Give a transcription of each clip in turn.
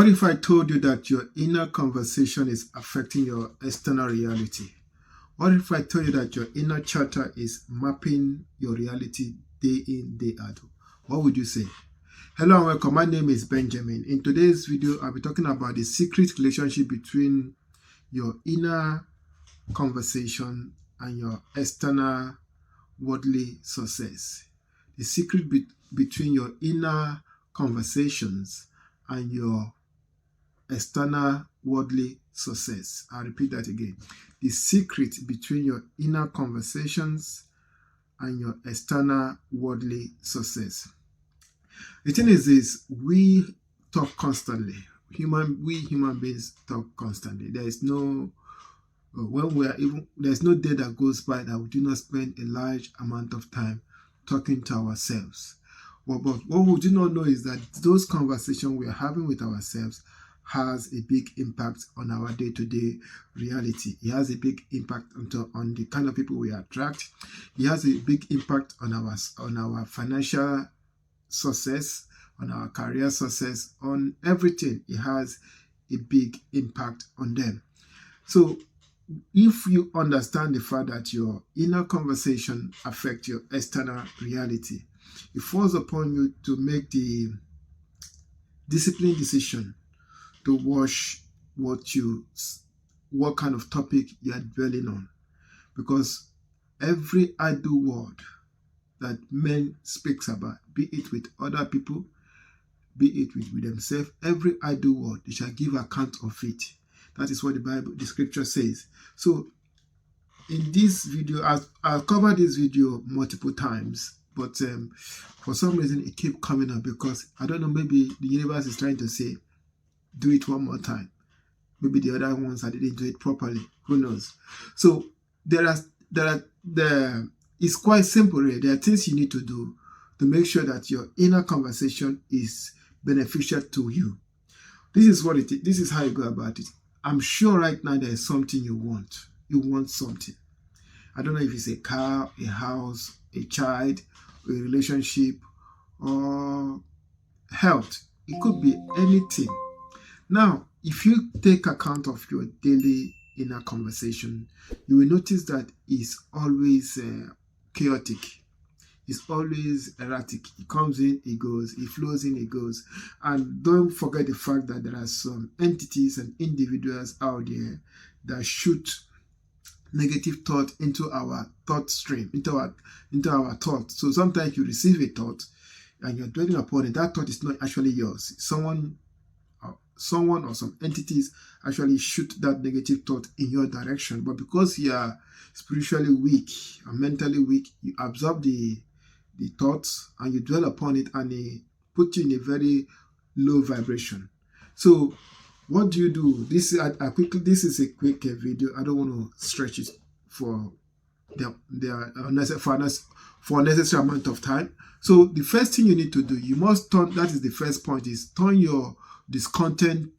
What if I told you that your inner conversation is affecting your external reality? What if I told you that your inner chatter is mapping your reality day in, day out? What would you say? Hello and welcome. My name is Benjamin. In today's video, I'll be talking about the secret relationship between your inner conversation and your external worldly success. The secret between your inner conversations and your external worldly success. I'll repeat that again. The secret between your inner conversations and your external worldly success. The thing is this: we talk constantly. We human beings talk constantly. There is no there's no day that goes by that we do not spend a large amount of time talking to ourselves. But what we do not know is that those conversations we are having with ourselves has a big impact on our day-to-day reality. It has a big impact on the kind of people we attract. It has a big impact on our financial success, on our career success, on everything. It has a big impact on them. So if you understand the fact that your inner conversation affects your external reality, it falls upon you to make the disciplined decision to watch what kind of topic you are dwelling on. Because every idle word that man speaks about, be it with other people, be it with themselves, every idle word, they shall give account of it. That is what the scripture says. So in this video, I'll cover this video multiple times, but for some reason it keeps coming up because I don't know, maybe the universe is trying to say, do it one more time. Maybe the other ones I didn't do it properly. Who knows? So it's quite simple really. There are things you need to do to make sure that your inner conversation is beneficial to you. This is what it is. This is how you go about it. I'm sure right now there is something you want. You want something. I don't know if it's a car, a house, a child, a relationship, or health. It could be anything. Now, if you take account of your daily inner conversation, you will notice that it's always chaotic. It's always erratic. It comes in, it goes. It flows in, it goes. And don't forget the fact that there are some entities and individuals out there that shoot negative thought into our thought stream, into our thought. So sometimes you receive a thought and you're dwelling upon it. That thought is not actually yours. Someone or some entities actually shoot that negative thought in your direction. But because you are spiritually weak or mentally weak, you absorb the thoughts and you dwell upon it, and they put you in a very low vibration. So what do you do? This is a quick video. I don't want to stretch it for unnecessary amount of time. So the first thing you need to do, you must turn, that is the first point, is turn your discordant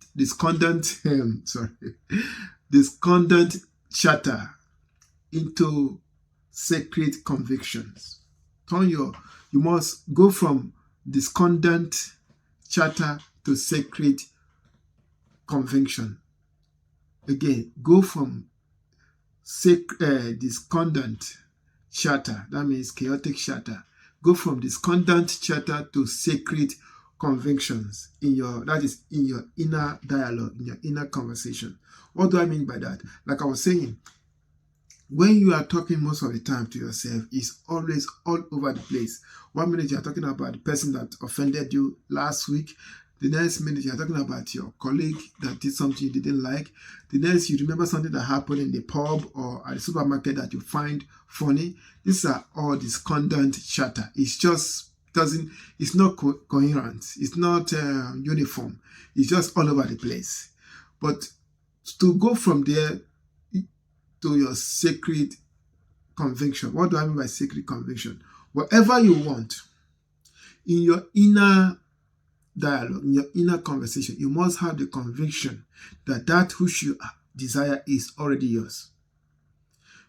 chatter into sacred convictions. You must go from discordant chatter to sacred conviction. Again, go from discordant chatter, that means chaotic chatter. Go from discordant chatter to sacred convictions in your inner dialogue, in your inner conversation. What do I mean by that? Like I was saying, when you are talking most of the time to yourself, it's always all over the place. 1 minute you're talking about the person that offended you last week. The next minute you're talking about your colleague that did something you didn't like. The next you remember something that happened in the pub or at the supermarket that you find funny. These are all discordant chatter. It's not coherent. It's not uniform. It's just all over the place. But to go from there to your sacred conviction. What do I mean by sacred conviction? Whatever you want in your inner dialogue, in your inner conversation, you must have the conviction that which you desire is already yours.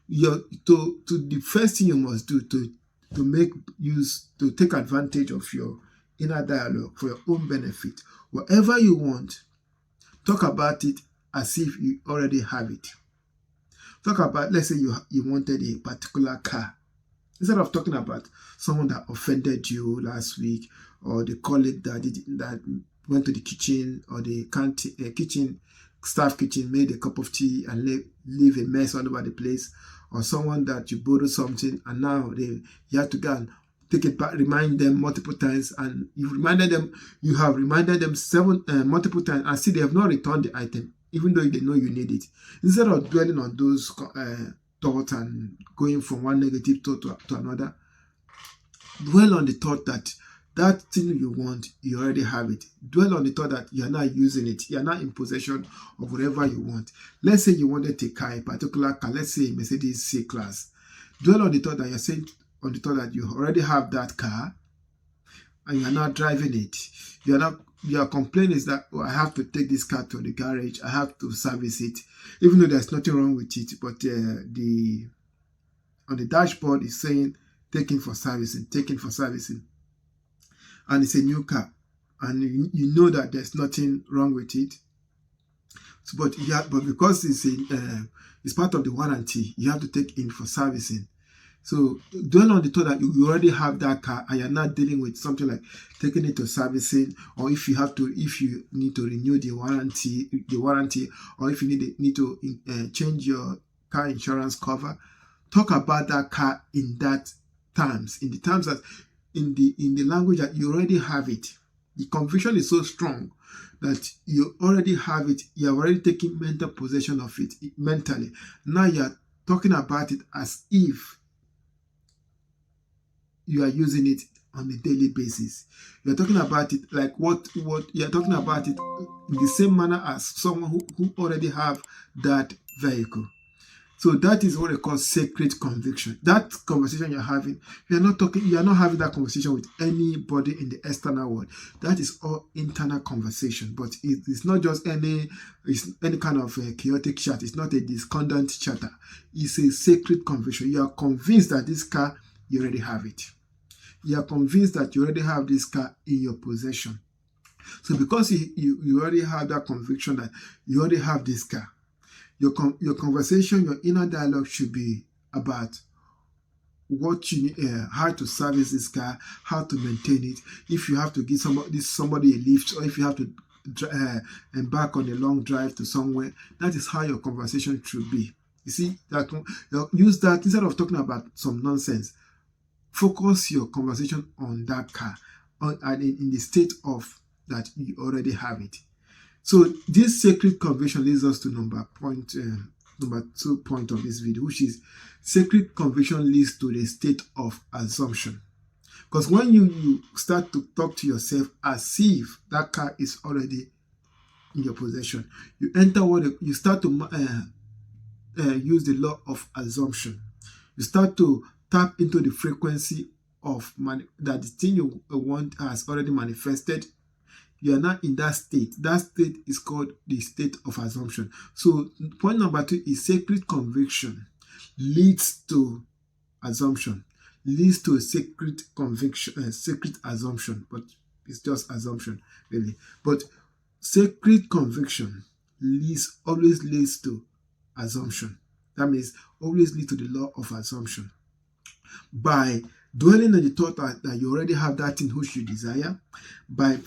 The first thing you must do to take advantage of your inner dialogue for your own benefit, whatever you want Talk about it as if you already have it. Talk about, let's say you wanted a particular car. Instead of talking about someone that offended you last week, or the colleague that went to the kitchen, or the kitchen staff kitchen made a cup of tea and leave a mess all over the place, or someone that you borrowed something and now you have to go and take it back, remind them multiple times, and you have reminded them multiple times, and still they have not returned the item, even though they know you need it. Instead of dwelling on those thoughts and going from one negative thought to another, dwell on the thought that thing you want, you already have it. Dwell on the thought that you are not using it. You are not in possession of whatever you want. Let's say you wanted a car, a particular car, let's say Mercedes C-Class. Dwell on the thought that you're saying, on the thought that you already have that car and you're not driving it. Your complaint is that, oh, I have to take this car to the garage, I have to service it, even though there's nothing wrong with it, but on the dashboard is saying taken for servicing, and it's a new car, and you know that there's nothing wrong with it. So, but because it's part of the warranty, you have to take in for servicing. So dwell on the thought that you already have that car and you're not dealing with something like taking it to servicing, or if you need to renew the warranty, or if you need to change your car insurance cover. Talk about that car in the terms that in the language that you already have it. The conviction is so strong that you already have it. You have already taken mental possession of it mentally. Now you're talking about it as if you are using it on a daily basis. You're talking about it like what you're talking about it in the same manner as someone who already have that vehicle. So that is what they call sacred conviction. That conversation you're having, you're not having that conversation with anybody in the external world. That is all internal conversation. But it's not just any kind of chaotic chat. It's not a discordant chatter. It's a sacred conviction. You are convinced that this car, you already have it. You are convinced that you already have this car in your possession. So because you already have that conviction that you already have this car, your conversation, your inner dialogue should be about what you need, how to service this car, how to maintain it, if you have to give somebody a lift, or if you have to embark on a long drive to somewhere. That is how your conversation should be. You see, use that instead of talking about some nonsense. Focus your conversation on that car, and in the state of that you already have it. So this sacred conviction leads us to number 2 point of this video, which is sacred conviction leads to the state of assumption. Because when you start to talk to yourself as if that car is already in your possession, you start to use the law of assumption. You start to tap into the frequency of that the thing you want has already manifested. You are not in that state. That state is called the state of assumption. So point number 2 is sacred conviction leads to assumption, leads to a sacred conviction, sacred assumption, but it's just assumption really. But sacred conviction always leads to assumption. That means always leads to the law of assumption. By dwelling on the thought that you already have that thing which you desire, by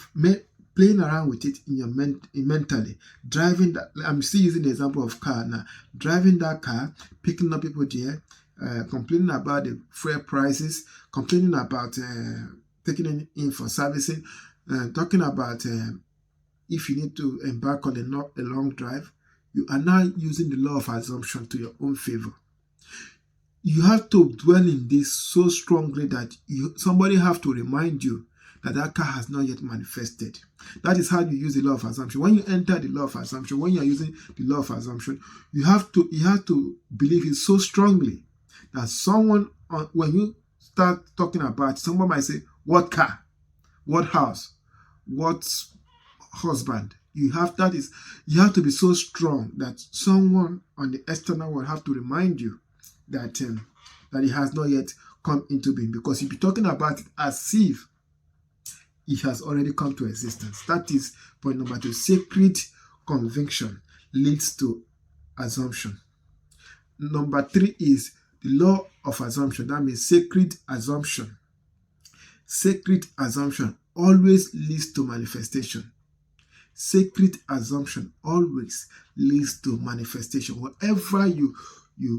playing around with it in your mentally, driving that. I'm still using the example of car now. Driving that car, picking up people there, complaining about the fuel prices, complaining about taking it in for servicing, talking about if you need to embark on a long drive. You are now using the law of assumption to your own favor. You have to dwell in this so strongly that somebody have to remind you that car has not yet manifested. That is how you use the law of assumption. When you enter the law of assumption, when you are using the law of assumption, you have to believe it so strongly that someone, when you start talking about, someone might say, what car, what house, what husband. You have to be so strong that someone on the external world have to remind you that it has not yet come into being, because you'll be talking about it as if it has already come to existence. That is point number 2, sacred conviction leads to assumption. Number 3 is the law of assumption. That means sacred assumption. Sacred assumption always leads to manifestation. Sacred assumption always leads to manifestation. Whatever you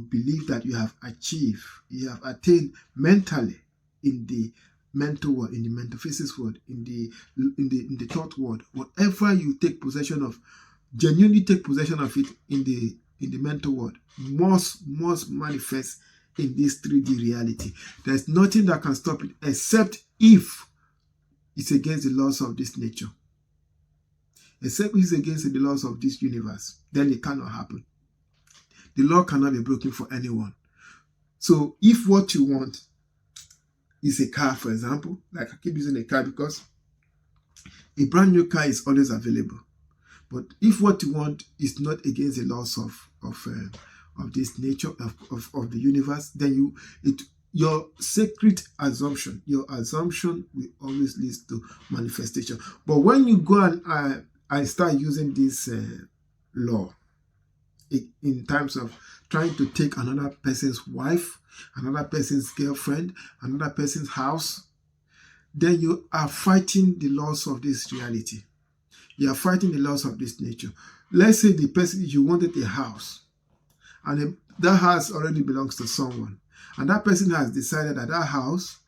believe that you have achieved, you have attained mentally in the mental world, in the metaphysics world, in the thought world, whatever you take possession of, genuinely take possession of it in the mental world, must manifest in this 3D reality. There's nothing that can stop it except if it's against the laws of this nature. Except if it's against the laws of this universe, then it cannot happen. The law cannot be broken for anyone. So if what you want is a car, for example, like I keep using a car because a brand new car is always available. But if what you want is not against the laws of this nature, of the universe, then your sacred assumption, your assumption will always lead to manifestation. But when you go and start using this law in terms of trying to take another person's wife, another person's girlfriend, another person's house, then you are fighting the laws of this reality. You are fighting the laws of this nature. Let's say the person, you wanted a house, and that house already belongs to someone, and that person has decided that that house,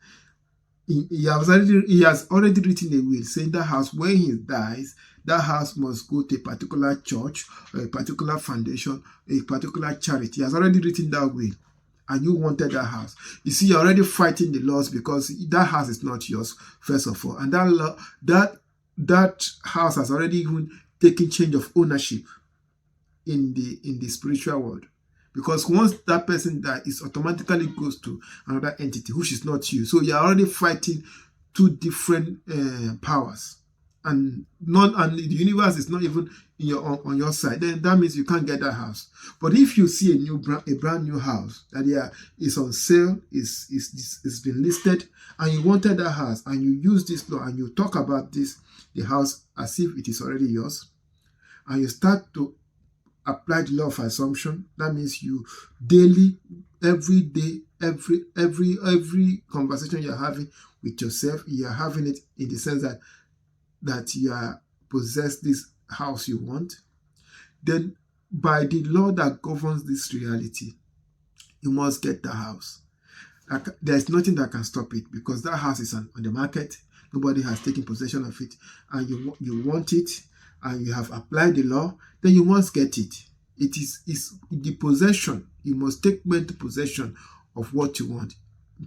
he has already written a will saying that house, when he dies, that house must go to a particular church, or a particular foundation, a particular charity. He has already written that will, and you wanted that house. You see, you're already fighting the laws because that house is not yours, first of all, and that house has already even taken change of ownership in the spiritual world. Because once that person dies, it automatically goes to another entity, which is not you. So you're already fighting two different powers. And the universe is not even on your side. Then that means you can't get that house. But if you see a brand new house that is on sale, it's been listed, and you wanted that house, and you use this law, and you talk about the house as if it is already yours, and you start to apply the law of assumption. That means you daily, every day, every conversation you're having with yourself, you're having it in the sense that you are possess this house you want. Then by the law that governs this reality, you must get the house. There's nothing that can stop it, because that house is on the market. Nobody has taken possession of it, and you want it, and you have applied the law, then you must get it. It is the possession. You must take mental possession of what you want.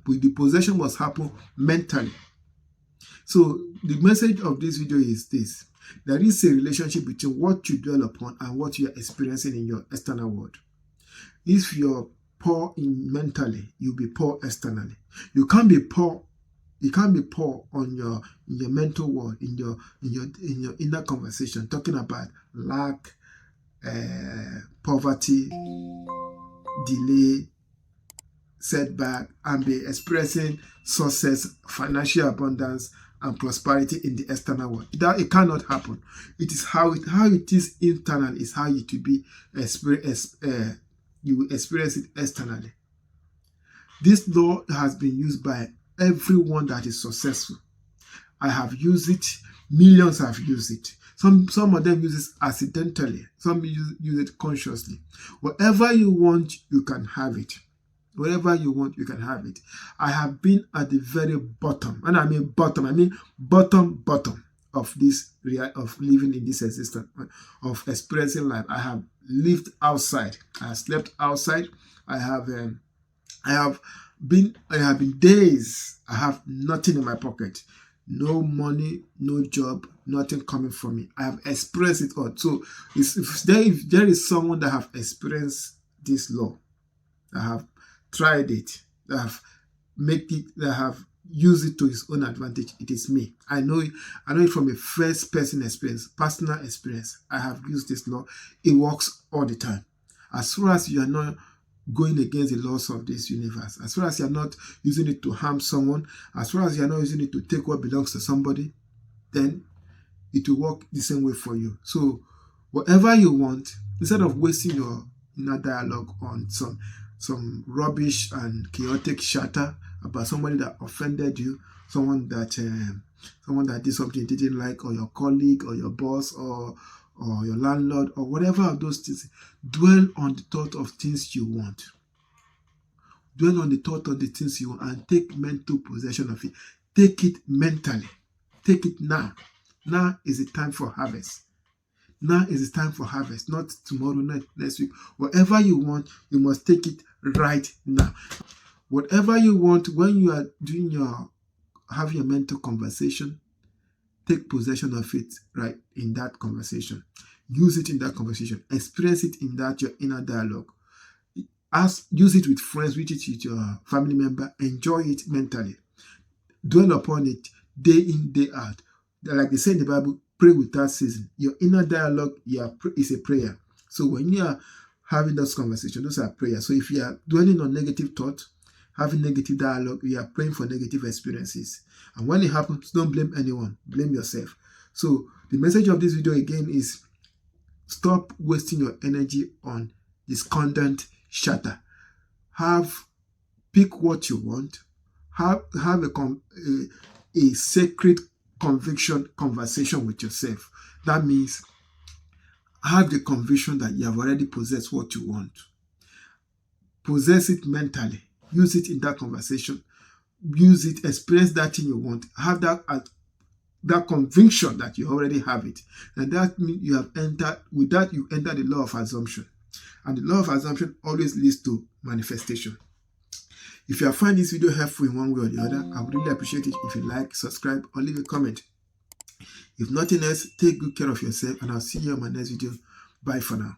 The possession must happen mentally. So the message of this video is this: there is a relationship between what you dwell upon and what you are experiencing in your external world. If you're poor mentally, you'll be poor externally. You can't be poor on your mental world, in your inner conversation, talking about lack, poverty, delay, setback, and be expressing success, financial abundance, and prosperity in the external world. That it cannot happen. It is how it is internal is how it will be you will experience it externally. This law has been used by everyone that is successful. I have used it. Millions have used it. Some of them use it accidentally. Some use it consciously. Whatever you want, you can have it. Whatever you want, you can have it. I have been at the very bottom, and I mean bottom of this of living in this existence, of experiencing life. I have lived outside. I have slept outside. I have been days. I have nothing in my pocket, no money, no job, nothing coming from me. I have experienced it all. So if there is someone that have experienced this law, that have tried it, that have used it to his own advantage, it is me. I know it from a first person experience, personal experience. I have used this law. It works all the time. As far as you are not going against the laws of this universe, as far as you are not using it to harm someone, as far as you are not using it to take what belongs to somebody, then it will work the same way for you. So Whatever you want, instead of wasting your inner dialogue on some rubbish and chaotic chatter about somebody that offended you, someone that did something you didn't like, or your colleague, or your boss, or your landlord, or whatever of those things, dwell on the thought of things you want. Dwell on the thought of the things you want and take mental possession of it. Take it mentally. Take it now. Now is the time for harvest. Now is the time for harvest, not tomorrow, not next week. Whatever you want, you must take it right now. Whatever you want, when you are having a mental conversation, take possession of it right in that conversation. Use it in that conversation. Experience it in that your inner dialogue. Use it with friends, use it with your family member. Enjoy it mentally. Dwell upon it day in, day out. Like they say in the Bible, pray without ceasing. Your inner dialogue is a prayer. So when you are having those conversations, those are prayers. So if you are dwelling on negative thoughts, having negative dialogue, you are praying for negative experiences. And when it happens, don't blame anyone. Blame yourself. So the message of this video again is stop wasting your energy on discordant chatter. Pick what you want. Have a sacred conviction conversation with yourself. That means have the conviction that you have already possessed what you want. Possess it mentally. Use it in that conversation. Use it. Experience that thing you want. Have that conviction that you already have it. And that means you have entered. With that, you enter the law of assumption. And the law of assumption always leads to manifestation. If you have found this video helpful in one way or the other, I would really appreciate it if you like, subscribe, or leave a comment. If nothing else, take good care of yourself, and I'll see you on my next video. Bye for now.